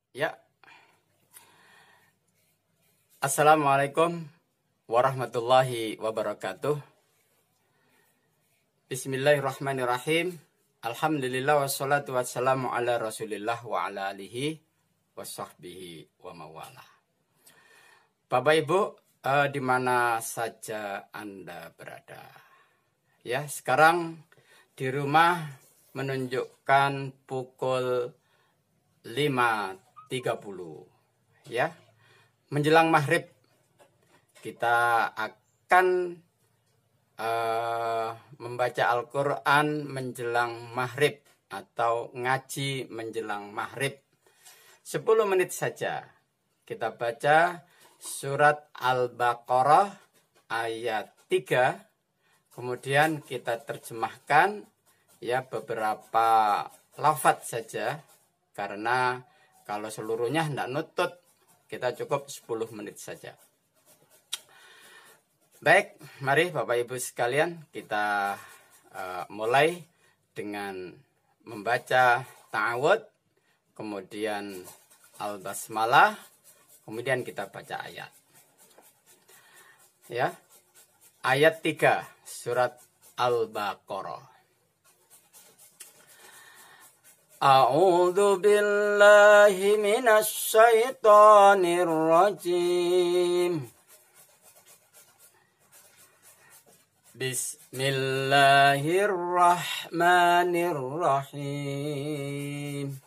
Ya, Assalamualaikum warahmatullahi wabarakatuh. Bismillahirrahmanirrahim. Alhamdulillah wassalatu wassalamu ala rasulillah wa ala alihi wa sahbihi wa mawala. Bapak Ibu, di mana saja Anda berada. Ya, sekarang di rumah menunjukkan pukul 5.30 ya, menjelang maghrib. Kita akan membaca Al-Quran menjelang maghrib atau ngaji menjelang maghrib. 10 menit saja. Kita baca surat Al-Baqarah ayat 3. Kemudian kita terjemahkan ya beberapa lafadz saja. Karena kalau seluruhnya tidak nutut, kita cukup 10 menit saja. Baik, mari Bapak Ibu sekalian kita mulai dengan membaca ta'awud, kemudian al-basmalah, kemudian kita baca ayat. Ya, ayat 3 surat Al-Baqarah. A'udzu billahi minasy syaithanir rajim. Bismillahirrahmanirrahim.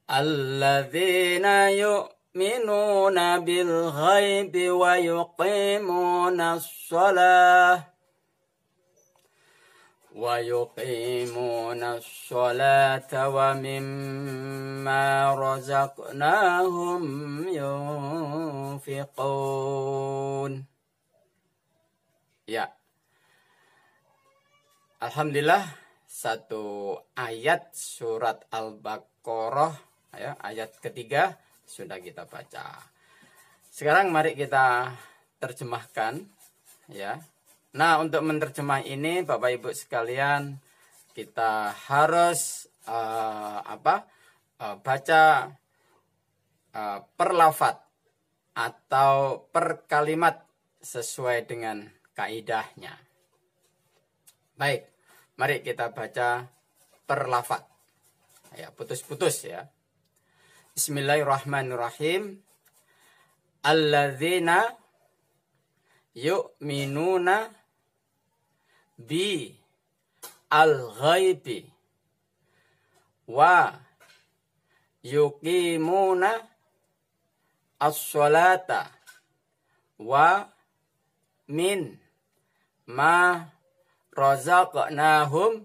Alladzina yu'minuna bil ghaibi wa yuqimunas shalah وَيُقِيمُونَ الصَّلَاةَ وَمِمَّا رَزَقْنَاهُمْ يُنْفِقُونَ. Ya, alhamdulillah satu ayat surat Al-Baqarah ya, ayat ketiga sudah kita baca. Sekarang mari kita terjemahkan ya. Nah, untuk menerjemah ini Bapak Ibu sekalian, kita harus baca per lafadz atau per kalimat sesuai dengan kaidahnya. Baik, mari kita baca per lafadz. Ya, putus-putus ya. Bismillahirrahmanirrahim. Alladzina yu'minuna bi al-ghaibi wa yuqimuna as-sholata wa min ma razaqnahum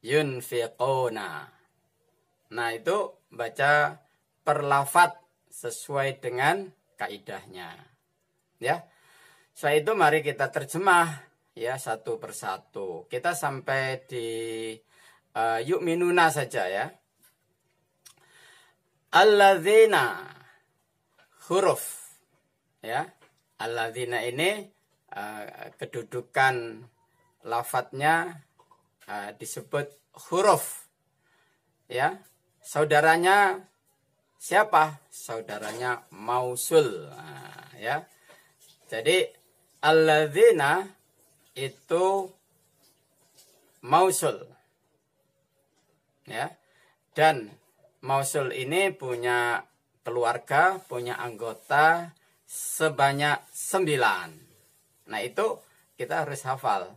yunfiquna. Nah, itu baca per lafadz sesuai dengan kaidahnya. Ya. Setelah itu mari kita terjemah ya satu persatu. Kita sampai di yu'minuna saja ya. Alladzina huruf ya. Alladzina ini kedudukan lafadznya disebut huruf ya. Saudaranya siapa? Saudaranya mausul ya. Jadi alladzina itu mausul ya, dan mausul ini punya keluarga, punya anggota sebanyak 9. Nah, itu kita harus hafal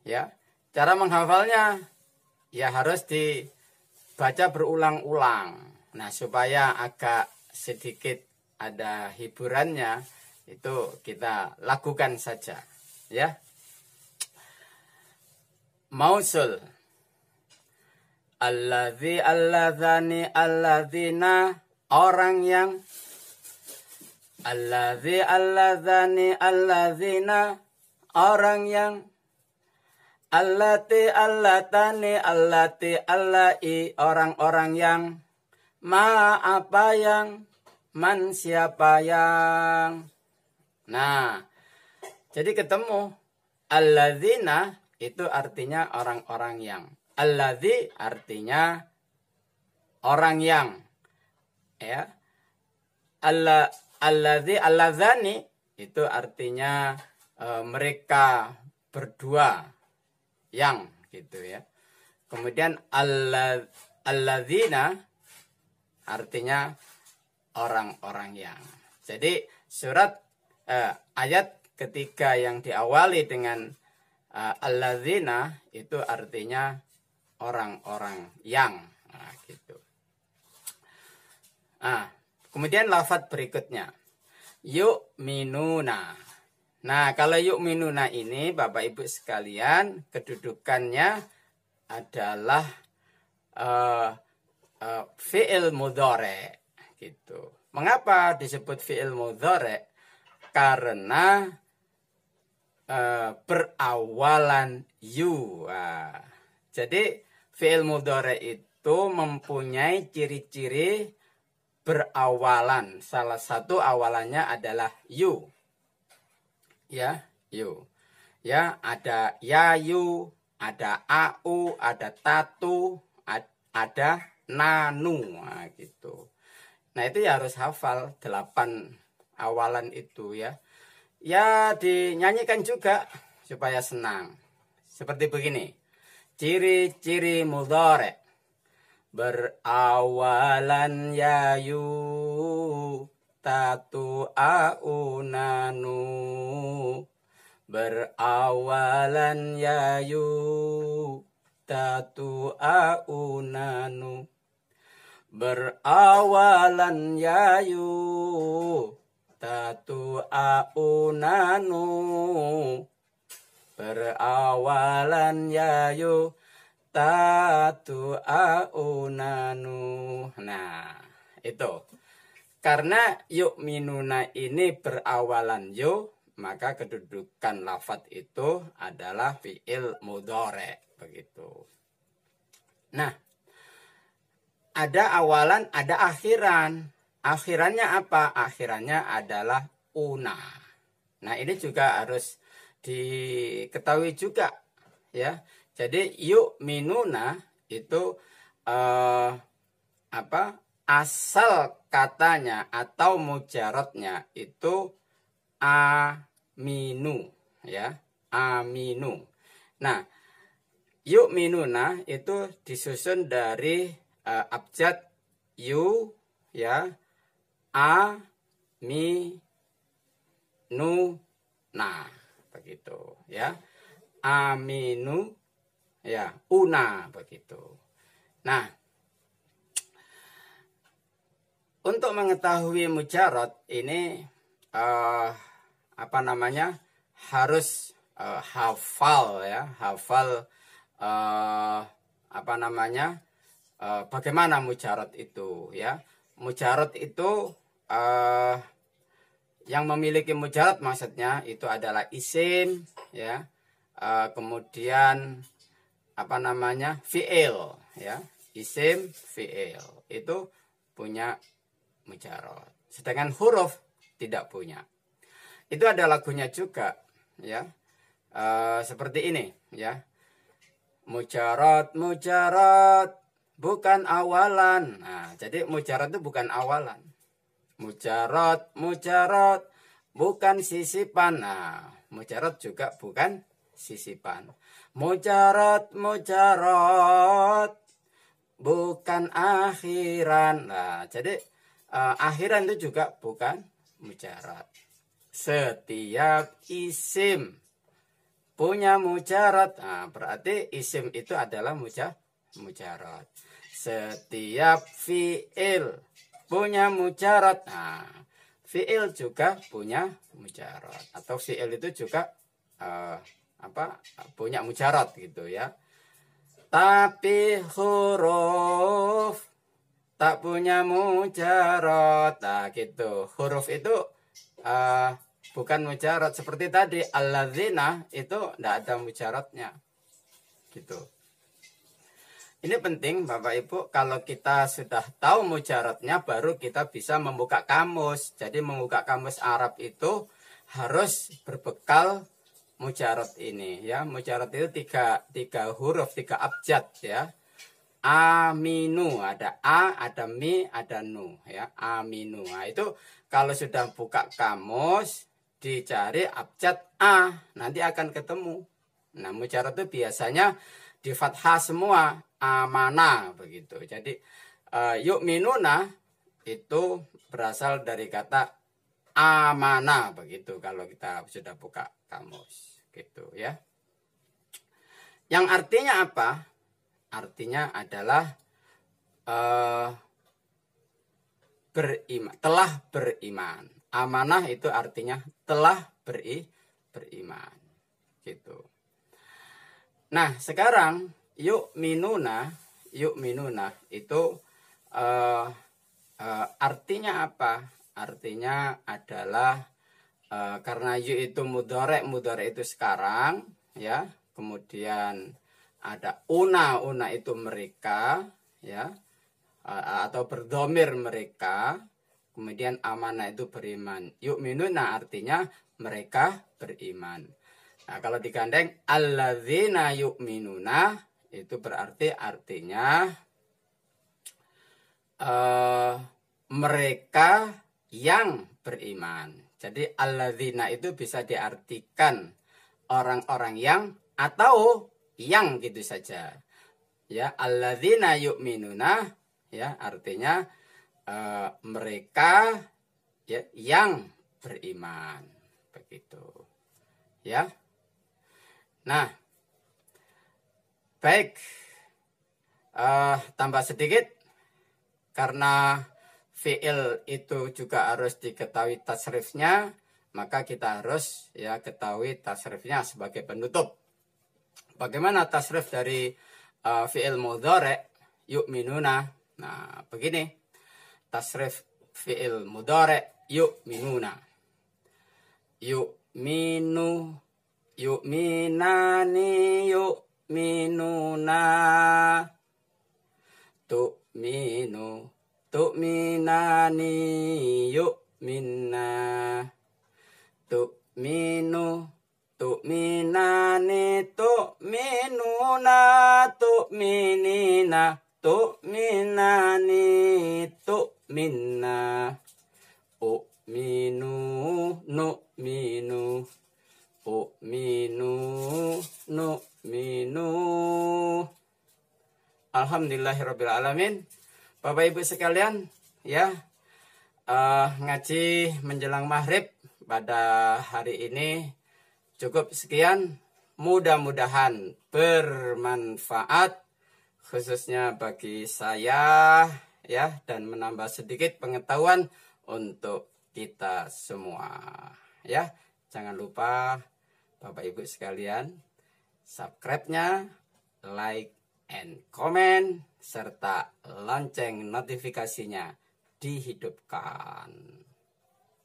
ya. Cara menghafalnya ya harus dibaca berulang-ulang. Nah, supaya agak sedikit ada hiburannya, itu kita lakukan saja ya. Mausul alladzi alladzani alladzina orang yang, alladzi alladzani alladzina orang yang, allati allatani allati allai orang-orang yang, ma apa yang, man siapa yang. Nah, jadi ketemu alladzina itu artinya orang-orang yang. Alladzi artinya orang yang, ya. Alladzani itu artinya mereka berdua yang, gitu ya. Kemudian alladzina artinya orang-orang yang. Jadi ayat ketiga yang diawali dengan alladzina itu artinya orang-orang yang. Nah, gitu. Kemudian lafadz berikutnya yu'minuna. Nah, kalau yu'minuna ini Bapak Ibu sekalian kedudukannya adalah fi'il mudhari, gitu. Mengapa disebut fi'il mudhari? Karena berawalan yu. Jadi fi'il mudhari itu mempunyai ciri-ciri berawalan. Salah satu awalannya adalah yu. Ya, yu. Ya, ada yayu, ada au, ada tatu, ada nanu, gitu. Nah, itu ya harus hafal 8 awalan itu ya. Ya, dinyanyikan juga supaya senang. Seperti begini. Ciri-ciri mudhari. Berawalan yayu, tatu au nanu. Berawalan yayu, tatu au nanu. Berawalan yayu, tatu au nanu. Berawalan yayu, tatu au nanu. Nah, itu. Karena yu'minuna ini berawalan yu, maka kedudukan lafadz itu adalah fi'il mudhari, begitu. Nah, ada awalan, ada akhiran. Akhirannya apa? Akhirannya adalah una. Nah, ini juga harus diketahui juga, ya. Jadi yu'minuna itu asal katanya atau mujarotnya itu aminu, ya, aminu. Nah, yu'minuna itu disusun dari abjad yu, ya, a, mi, nu, nah, begitu, ya, aminu, ya, una, begitu. Nah, untuk mengetahui mujarot ini harus hafal, ya, hafal bagaimana mujarot itu, ya. Mujarot itu yang memiliki mujarot maksudnya itu adalah isim, ya, kemudian fi'il, ya, isim, fi'il itu punya mujarot, sedangkan huruf tidak punya. Itu ada lagunya juga, ya, seperti ini, ya. Mujarot, mujarot bukan awalan. Nah, jadi mujarot itu bukan awalan. Mujarot, mujarot bukan sisipan. Nah, mujarot juga bukan sisipan. Mujarot, mujarot bukan akhiran. Nah, jadi akhiran itu juga bukan mujarot. Setiap isim punya mujarot. Nah, berarti isim itu adalah mujarot. Setiap fi'il punya mujarot. Nah, fi'il juga punya mujarot. Atau fi'il itu juga punya mujarot, gitu, ya. Tapi huruf tak punya mujarot. Nah, gitu. Huruf itu bukan mujarot. Seperti tadi alladzina itu tidak ada mujarotnya, gitu. Ini penting Bapak Ibu, kalau kita sudah tahu mujarotnya baru kita bisa membuka kamus. Jadi membuka kamus Arab itu harus berbekal mujarot ini, ya. Mujarot itu tiga huruf, 3 abjad, ya. aminu, ada a, ada mi, ada nu, ya, aminu. Nah, itu kalau sudah buka kamus, dicari abjad a, nanti akan ketemu. Nah, mujarad itu biasanya di fathah semua, amana begitu. Jadi yu'minuna itu berasal dari kata amana begitu kalau kita sudah buka kamus gitu ya. Yang artinya apa? Artinya adalah beriman, telah beriman. Amanah itu artinya telah beriman gitu. Nah, sekarang yu'minuna itu artinya apa? Artinya adalah karena yu itu mudhari itu sekarang ya. Kemudian ada una itu mereka ya, atau berdomir mereka. Kemudian amanah itu beriman. Yu'minuna artinya mereka beriman. Nah, kalau digandeng alladzina yu'minuna itu berarti artinya mereka yang beriman. Jadi alladzina itu bisa diartikan orang-orang yang atau yang gitu saja. Ya, alladzina yu'minuna ya artinya mereka ya yang beriman begitu. Ya. Nah, baik. Tambah sedikit karena fi'il itu juga harus diketahui tasrifnya, maka kita harus ya ketahui tasrifnya sebagai penutup. Bagaimana tasrif dari fi'il mudhari yu'minuna? Nah, begini. Tasrif fi'il mudhari yu'minuna. Yu'minu, yu'minani, yu'minuna. Tu'minu, tu'minani, yu'minna. Tu'minu, tu'minani, tu'minuna, tu'minina, tu'minani, tu'minna. U'minu, nu'minu, u'minu, nu'minu. Alhamdulillahirrabbilalamin. Bapak Ibu sekalian, ya ngaji menjelang maghrib pada hari ini cukup sekian. Mudah-mudahan bermanfaat khususnya bagi saya ya, dan menambah sedikit pengetahuan untuk kita semua ya. Jangan lupa Bapak Ibu sekalian, subscribe-nya, like and comment, serta lonceng notifikasinya dihidupkan.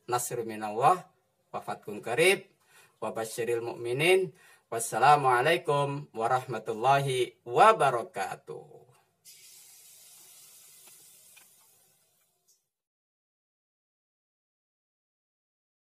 Nasrul minallah, wa fathun qarib, wa basyiril mu'minin. Wassalamualaikum warahmatullahi wabarakatuh.